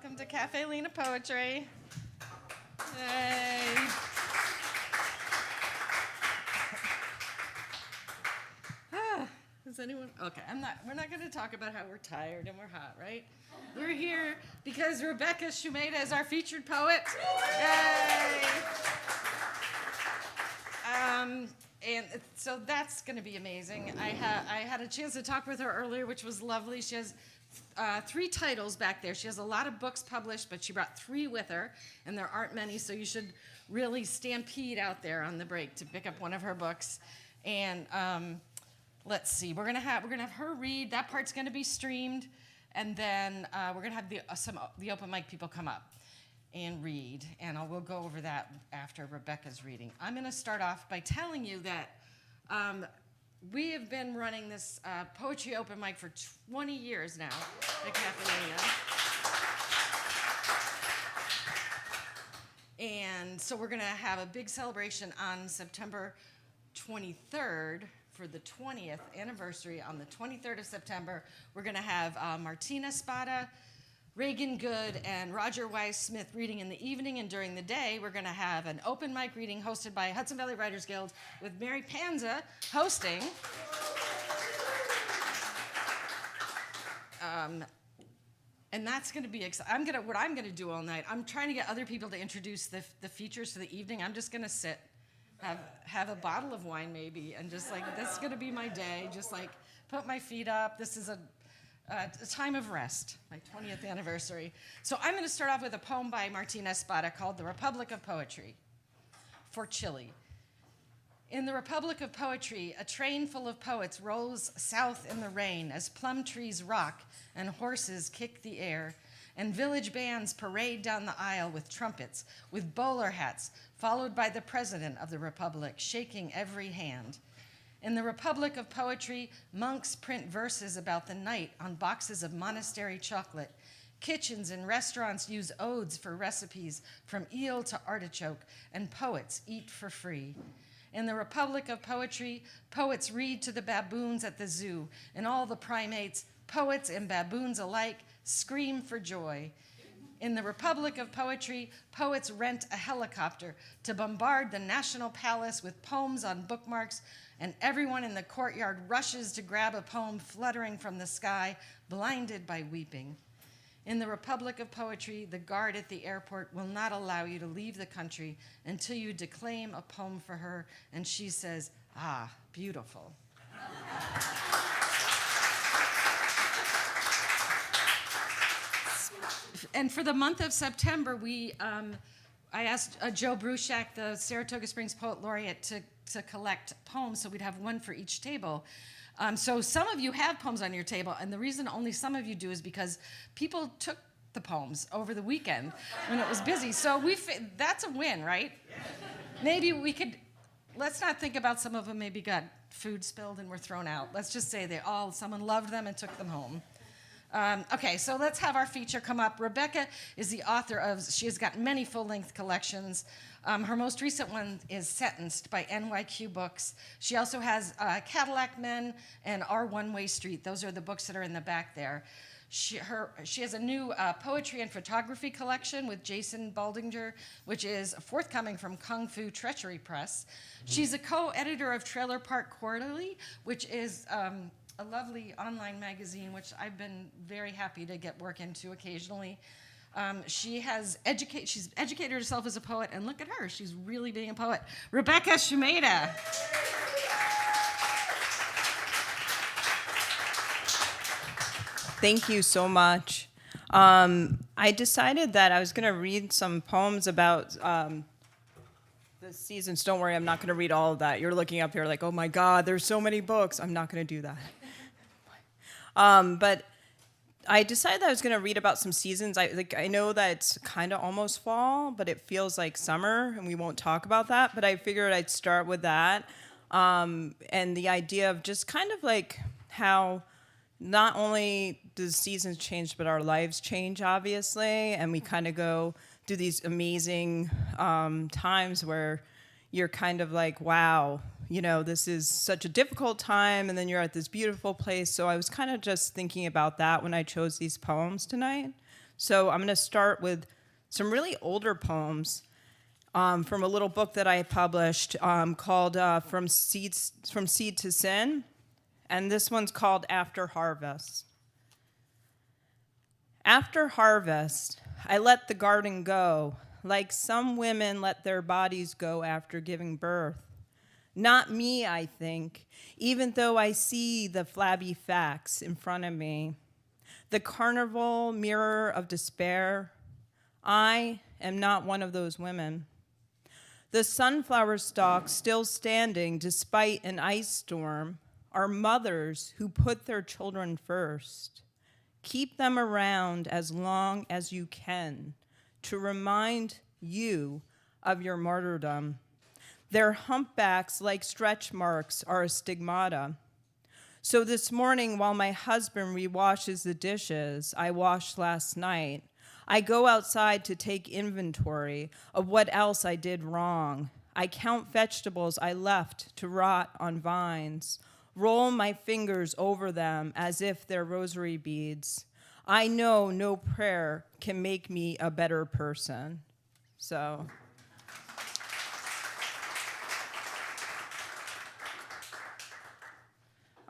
welcome to Caffe Lena Poetry. Yay. Is anyone? Okay, we're not going to talk about how we're tired and we're hot, right? We're here because Rebecca Schumejda is our featured poet. Yay. And so that's going to be amazing. I had a chance to talk with her earlier, which was lovely. She has 3 titles back there. She has a lot of books published, but she brought 3 with her, and there aren't many, so you should really stampede out there on the break to pick up one of her books. And let's see, we're gonna have her read. That part's gonna be streamed, and then we're gonna have the open mic people come up and read, and we'll go over that after Rebecca's reading. I'm gonna start off by telling you that we have been running this poetry open mic for 20 years now at Caffe Lena. And so we're gonna have a big celebration on September 23rd for the 20th anniversary. On the 23rd of September, we're gonna have Martina Spada, Reagan Good, and Roger Wise Smith reading in the evening, and during the day, we're gonna have an open mic reading hosted by Hudson Valley Writers Guild with Mary Panza hosting. And that's gonna be exciting. What I'm gonna do all night, I'm trying to get other people to introduce the features for the evening. I'm just gonna sit, have a bottle of wine maybe, and just like, this is gonna be my day, just like put my feet up. This is a time of rest, my 20th anniversary. So I'm gonna start off with a poem by Martina Spada called The Republic of Poetry for Chile. In the Republic of Poetry, a train full of poets rolls south in the rain as plum trees rock and horses kick the air, and village bands parade down the aisle with trumpets, with bowler hats, followed by the president of the Republic, shaking every hand. In the Republic of Poetry, monks print verses about the night on boxes of monastery chocolate. Kitchens and restaurants use odes for recipes from eel to artichoke, and poets eat for free. In the Republic of Poetry, poets read to the baboons at the zoo, and all the primates, poets and baboons alike, scream for joy. In the Republic of Poetry, poets rent a helicopter to bombard the National Palace with poems on bookmarks, and everyone in the courtyard rushes to grab a poem fluttering from the sky, blinded by weeping. In the Republic of Poetry, the guard at the airport will not allow you to leave the country until you declaim a poem for her, and she says, "Ah, beautiful." And for the month of September, I asked Joe Bruchak, the Saratoga Springs Poet Laureate, to collect poems, so we'd have one for each table. So some of you have poems on your table, and the reason only some of you do is because people took the poems over the weekend when it was busy. So that's a win, right? Maybe let's not think about some of them maybe got food spilled and were thrown out. Let's just say someone loved them and took them home. Okay, so let's have our feature come up. Rebecca is the author she has got many full-length collections. Her most recent one is Sentenced by NYQ Books. She also has Cadillac Men and Our One-Way Street. Those are the books that are in the back there. She has a new poetry and photography collection with Jason Baldinger, which is forthcoming from Kung Fu Treachery Press. She's a co-editor of Trailer Park Quarterly, which is a lovely online magazine, which I've been very happy to get work into occasionally. She's educated herself as a poet, and look at her, she's really being a poet. Rebecca Schumejda. Thank you so much. I decided that I was going to read some poems about the seasons. Don't worry, I'm not going to read all of that. You're looking up here like, oh my God, there's so many books. I'm not going to do that. But I decided that I was going to read about some seasons. I know that it's kind of almost fall, but it feels like summer, and we won't talk about that. But I figured I'd start with that, and the idea of just kind of like how not only do the seasons change, but our lives change, obviously, and we kind of go through these amazing times where you're kind of like, wow, this is such a difficult time, and then you're at this beautiful place. So I was kind of just thinking about that when I chose these poems tonight. So I'm going to start with some really older poems from a little book that I published called From Seed to Sin. And this one's called After Harvest. After harvest, I let the garden go, like some women let their bodies go after giving birth. Not me, I think, even though I see the flabby facts in front of me. The carnival mirror of despair. I am not one of those women. The sunflower stalks still standing despite an ice storm are mothers who put their children first. Keep them around as long as you can to remind you of your martyrdom. Their humpbacks, like stretch marks, are a stigmata. So this morning, while my husband rewashes the dishes I washed last night, I go outside to take inventory of what else I did wrong. I count vegetables I left to rot on vines, roll my fingers over them as if they're rosary beads. I know no prayer can make me a better person. So...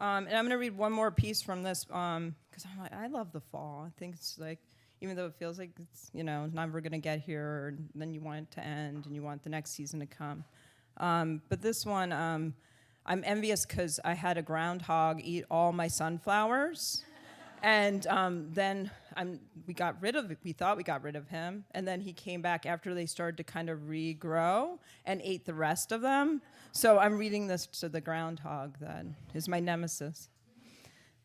and I'm going to read one more piece from this because I love the fall. I think it's like, even though it feels like it's, never going to get here, and then you want it to end and you want the next season to come. But this one, I'm envious because I had a groundhog eat all my sunflowers. And then we thought we got rid of him. And then he came back after they started to kind of regrow and ate the rest of them. So I'm reading this to the groundhog that is my nemesis.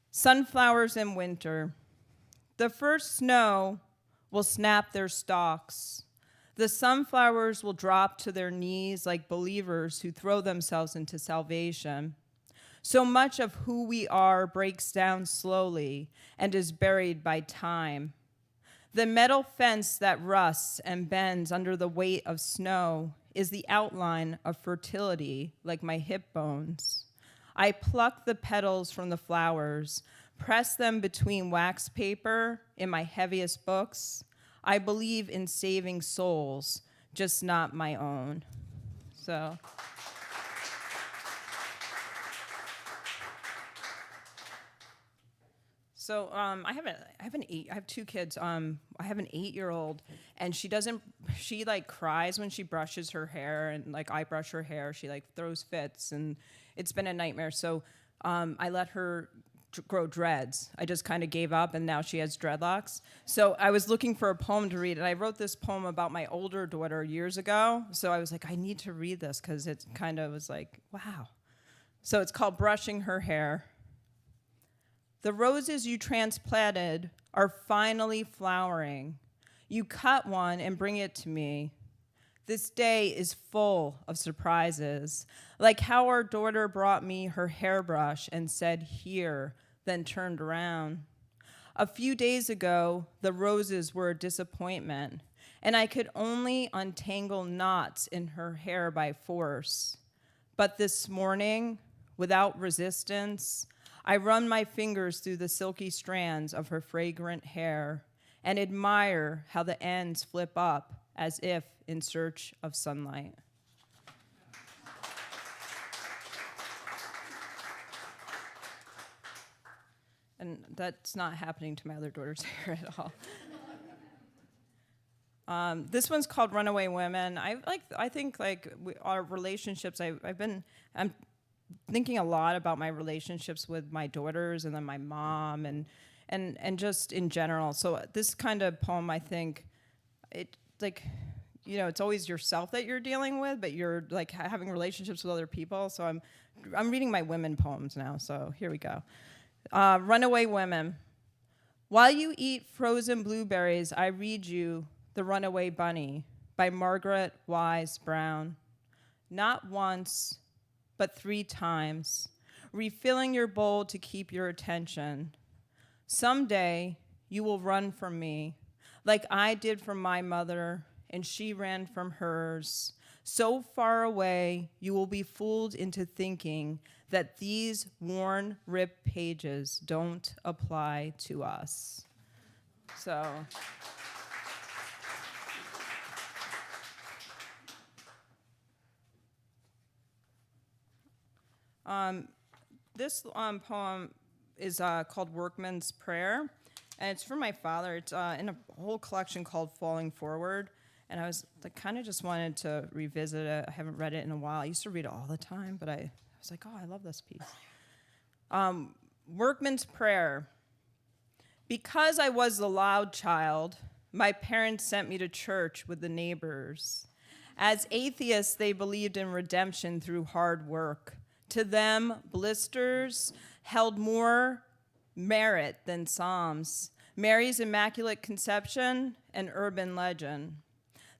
Sunflowers in winter. The first snow will snap their stalks. The sunflowers will drop to their knees like believers who throw themselves into salvation. So much of who we are breaks down slowly and is buried by time. The metal fence that rusts and bends under the weight of snow is the outline of fertility, like my hip bones. I pluck the petals from the flowers, press them between wax paper in my heaviest books. I believe in saving souls, just not my own. So... So I have two kids. I have an 8-year-old, and she like cries when she brushes her hair, and like I brush her hair, she like throws fits, and it's been a nightmare. So I let her grow dreads. I just kind of gave up, and now she has dreadlocks. So I was looking for a poem to read, and I wrote this poem about my older daughter years ago. So I was like, I need to read this because it kind of was like, wow. So it's called Brushing Her Hair. The roses you transplanted are finally flowering. You cut one and bring it to me. This day is full of surprises, like how our daughter brought me her hairbrush and said, "Here," then turned around. A few days ago, the roses were a disappointment, and I could only untangle knots in her hair by force. But this morning, without resistance, I run my fingers through the silky strands of her fragrant hair and admire how the ends flip up as if in search of sunlight. And that's not happening to my other daughter's hair at all. This one's called Runaway Women. I think our relationships. I'm thinking a lot about my relationships with my daughters and then my mom and just in general. So this kind of poem, I think, it's always yourself that you're dealing with, but you're like having relationships with other people. So I'm reading my women poems now. So here we go. Runaway Women. While you eat frozen blueberries, I read you The Runaway Bunny by Margaret Wise Brown. Not once, but 3 times, refilling your bowl to keep your attention. Someday, you will run from me, like I did from my mother, and she ran from hers. So far away, you will be fooled into thinking that these worn, ripped pages don't apply to us. So... This poem is called Workman's Prayer, and it's from my father. It's in a whole collection called Falling Forward, and I was kind of just wanted to revisit it. I haven't read it in a while. I used to read it all the time, but I was like, oh, I love this piece. Workman's Prayer. Because I was the loud child, my parents sent me to church with the neighbors. As atheists, they believed in redemption through hard work. To them, blisters held more merit than Psalms, Mary's Immaculate Conception, and urban legend.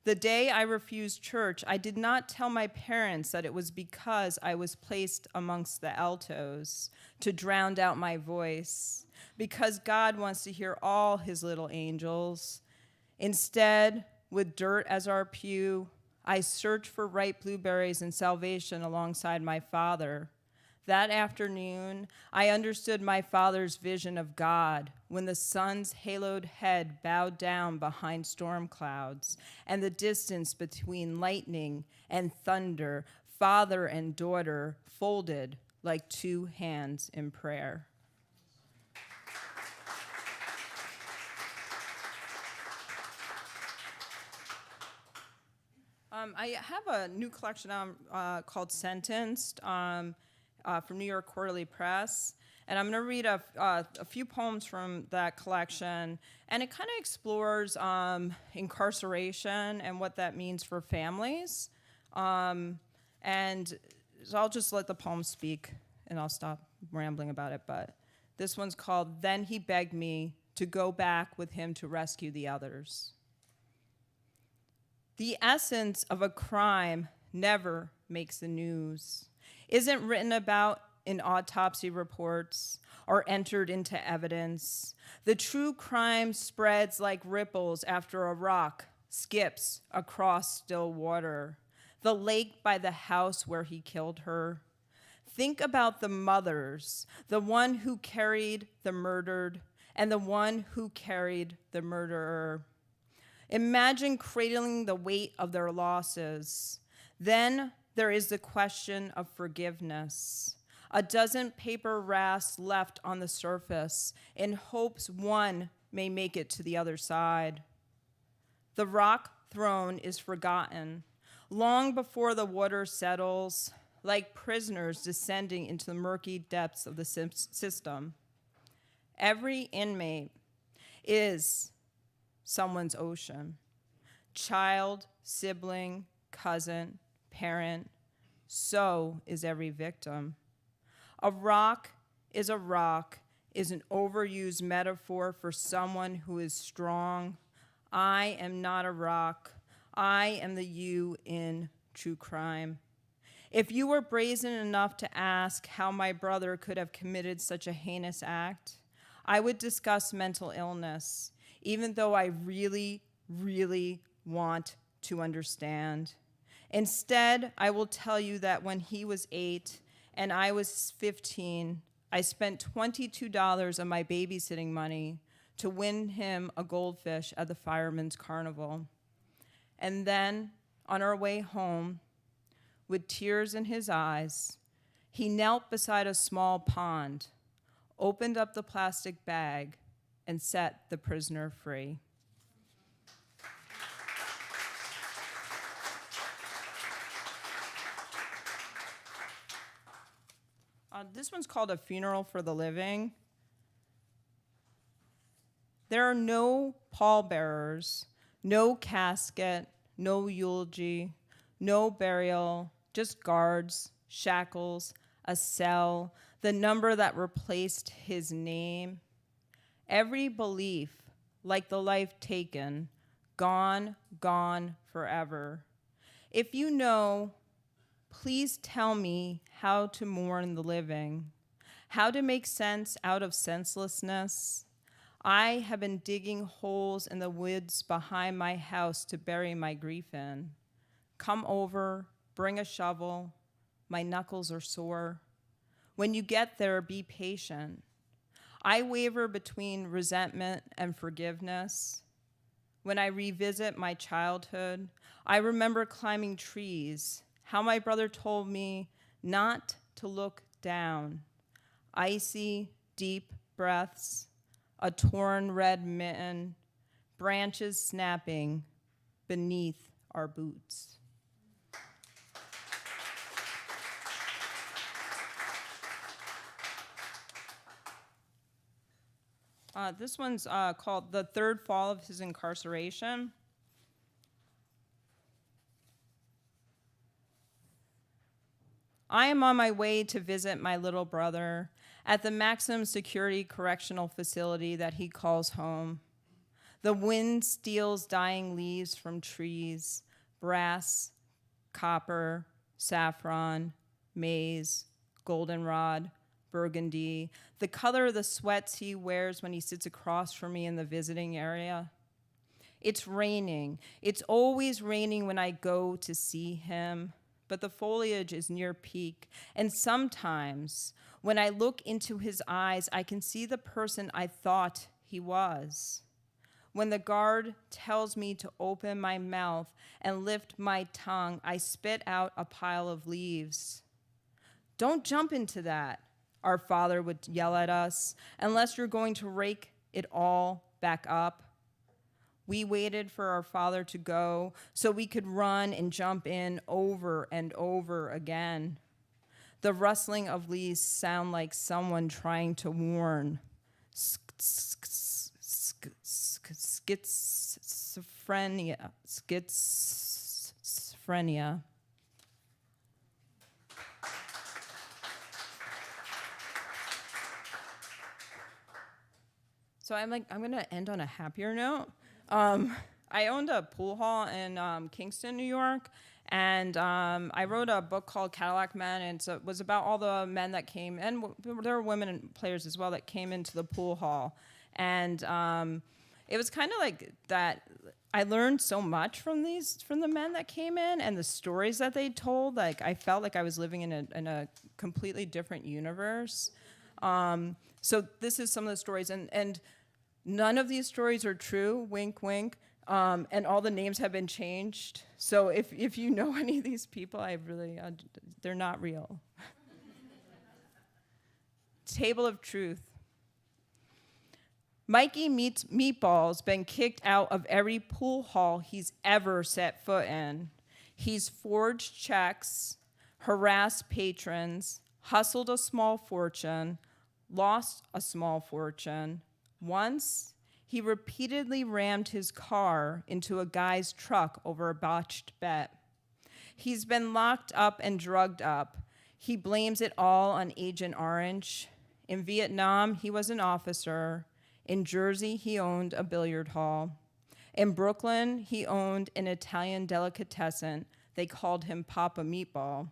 The day I refused church, I did not tell my parents that it was because I was placed amongst the altos to drown out my voice, because God wants to hear all his little angels. Instead, with dirt as our pew, I searched for ripe blueberries and salvation alongside my father. That afternoon, I understood my father's vision of God when the sun's haloed head bowed down behind storm clouds, and the distance between lightning and thunder, father and daughter folded like two hands in prayer. I have a new collection called Sentenced from New York Quarterly Press, and I'm going to read a few poems from that collection, and it kind of explores incarceration and what that means for families. And so I'll just let the poem speak, and I'll stop rambling about it. But this one's called Then He Begged Me to Go Back with Him to Rescue the Others. The essence of a crime never makes the news, isn't written about in autopsy reports or entered into evidence. The true crime spreads like ripples after a rock skips across still water, the lake by the house where he killed her. Think about the mothers, the one who carried the murdered and the one who carried the murderer. Imagine cradling the weight of their losses. Then there is the question of forgiveness. A dozen paper rafts left on the surface in hopes one may make it to the other side. The rock thrown is forgotten long before the water settles, like prisoners descending into the murky depths of the system. Every inmate is someone's ocean. Child, sibling, cousin, parent, so is every victim. A rock is an overused metaphor for someone who is strong. I am not a rock. I am the you in true crime. If you were brazen enough to ask how my brother could have committed such a heinous act, I would discuss mental illness, even though I really, really want to understand. Instead, I will tell you that when he was 8 and I was 15, I spent $22 of my babysitting money to win him a goldfish at the Fireman's Carnival. And then, on our way home, with tears in his eyes, he knelt beside a small pond, opened up the plastic bag, and set the prisoner free. This one's called A Funeral for the Living. There are no pallbearers, no casket, no eulogy, no burial, just guards, shackles, a cell, the number that replaced his name. Every belief, like the life taken, gone, gone forever. If you know, please tell me how to mourn the living, how to make sense out of senselessness. I have been digging holes in the woods behind my house to bury my grief in. Come over, bring a shovel. My knuckles are sore. When you get there, be patient. I waver between resentment and forgiveness. When I revisit my childhood, I remember climbing trees, how my brother told me not to look down. Icy, deep breaths, a torn red mitten, branches snapping beneath our boots. This one's called The Third Fall of His Incarceration. I am on my way to visit my little brother at the maximum security correctional facility that he calls home. The wind steals dying leaves from trees, brass, copper, saffron, maize, goldenrod, burgundy, the color of the sweats he wears when he sits across from me in the visiting area. It's raining. It's always raining when I go to see him, but the foliage is near peak, and sometimes when I look into his eyes, I can see the person I thought he was. When the guard tells me to open my mouth and lift my tongue, I spit out a pile of leaves. Don't jump into that, our father would yell at us, unless you're going to rake it all back up. We waited for our father to go so we could run and jump in over and over again. The rustling of leaves sound like someone trying to warn. Schizophrenia. So I'm going to end on a happier note. I owned a pool hall in Kingston, New York, and I wrote a book called Cadillac Men, and it was about all the men that came, and there were women players as well that came into the pool hall. And it was kind of like that. I learned so much from the men that came in and the stories that they told. Like, I felt like I was living in a completely different universe. So this is some of the stories, and none of these stories are true, wink, wink, and all the names have been changed. So if you know any of these people, they're not real. Table of Truth. Mikey Meatball's been kicked out of every pool hall he's ever set foot in. He's forged checks, harassed patrons, hustled a small fortune, lost a small fortune. Once, he repeatedly rammed his car into a guy's truck over a botched bet. He's been locked up and drugged up. He blames it all on Agent Orange. In Vietnam, he was an officer. In Jersey, he owned a billiard hall. In Brooklyn, he owned an Italian delicatessen. They called him Papa Meatball.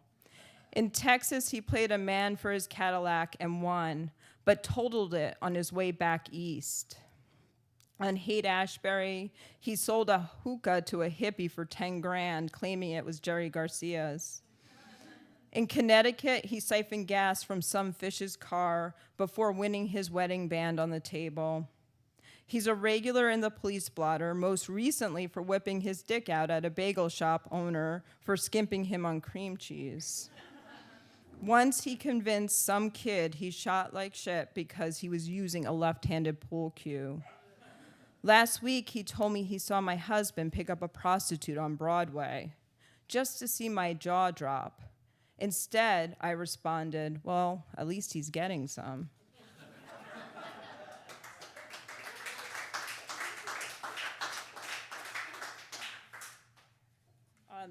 In Texas, he played a man for his Cadillac and won, but totaled it on his way back east. On Haight-Ashbury, he sold a hookah to a hippie for 10 grand, claiming it was Jerry Garcia's. In Connecticut, he siphoned gas from some fish's car before winning his wedding band on the table. He's a regular in the police blotter, most recently for whipping his dick out at a bagel shop owner for skimping him on cream cheese. Once he convinced some kid he shot like shit because he was using a left-handed pool cue. Last week, he told me he saw my husband pick up a prostitute on Broadway, just to see my jaw drop. Instead, I responded, well, at least he's getting some.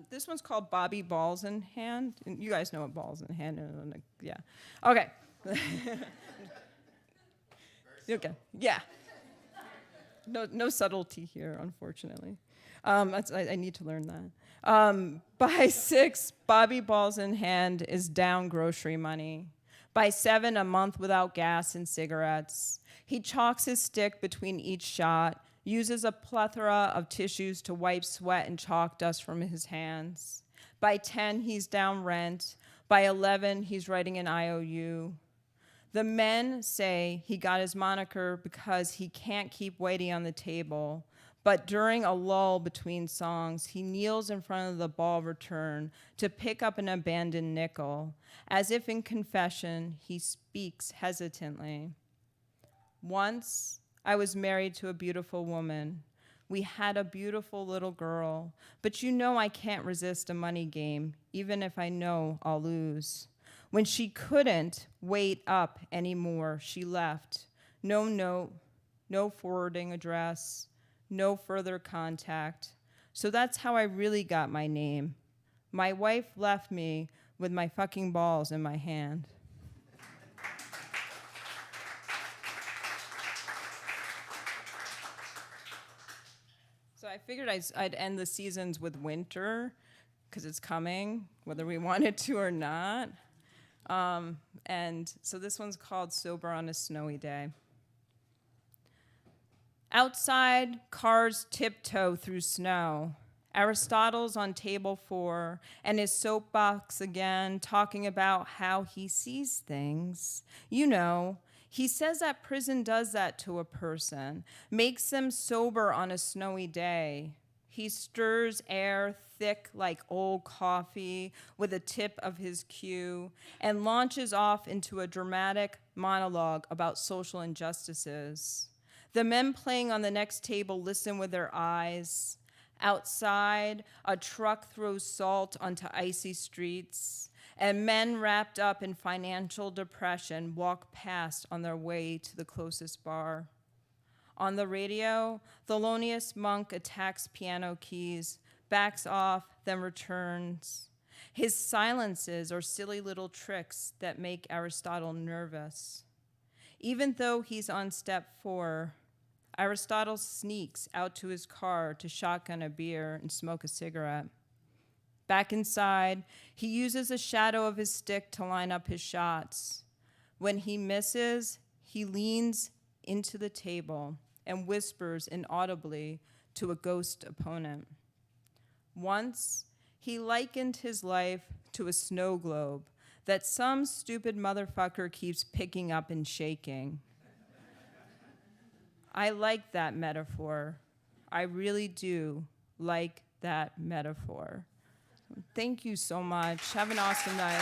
This one's called Bobby Balls in Hand. And you guys know what balls in hand is. Yeah. Okay. Okay. Yeah. No subtlety here, unfortunately. I need to learn that. By 6, Bobby Balls in Hand is down grocery money. By 7, a month without gas and cigarettes. He chalks his stick between each shot, uses a plethora of tissues to wipe sweat and chalk dust from his hands. By 10, he's down rent. By 11, he's writing an IOU. The men say he got his moniker because he can't keep waiting on the table. But during a lull between songs, he kneels in front of the ball return to pick up an abandoned nickel. As if in confession, he speaks hesitantly. Once, I was married to a beautiful woman. We had a beautiful little girl, but you know I can't resist a money game, even if I know I'll lose. When she couldn't wait up anymore, she left. No note, no forwarding address, no further contact. So that's how I really got my name. My wife left me with my fucking balls in my hand. So I figured I'd end the seasons with winter, because it's coming, whether we wanted to or not. And so this one's called Sober on a Snowy Day. Outside, cars tiptoe through snow. Aristotle's on table 4, and his soapbox again, talking about how he sees things. You know, he says that prison does that to a person, makes them sober on a snowy day. He stirs air thick like old coffee with a tip of his cue and launches off into a dramatic monologue about social injustices. The men playing on the next table listen with their eyes. Outside, a truck throws salt onto icy streets, and men wrapped up in financial depression walk past on their way to the closest bar. On the radio, Thelonious Monk attacks piano keys, backs off, then returns. His silences are silly little tricks that make Aristotle nervous. Even though he's on step 4, Aristotle sneaks out to his car to shotgun a beer and smoke a cigarette. Back inside, he uses the shadow of his stick to line up his shots. When he misses, he leans into the table and whispers inaudibly to a ghost opponent. Once, he likened his life to a snow globe that some stupid motherfucker keeps picking up and shaking. I like that metaphor. I really do like that metaphor. Thank you so much. Have an awesome night.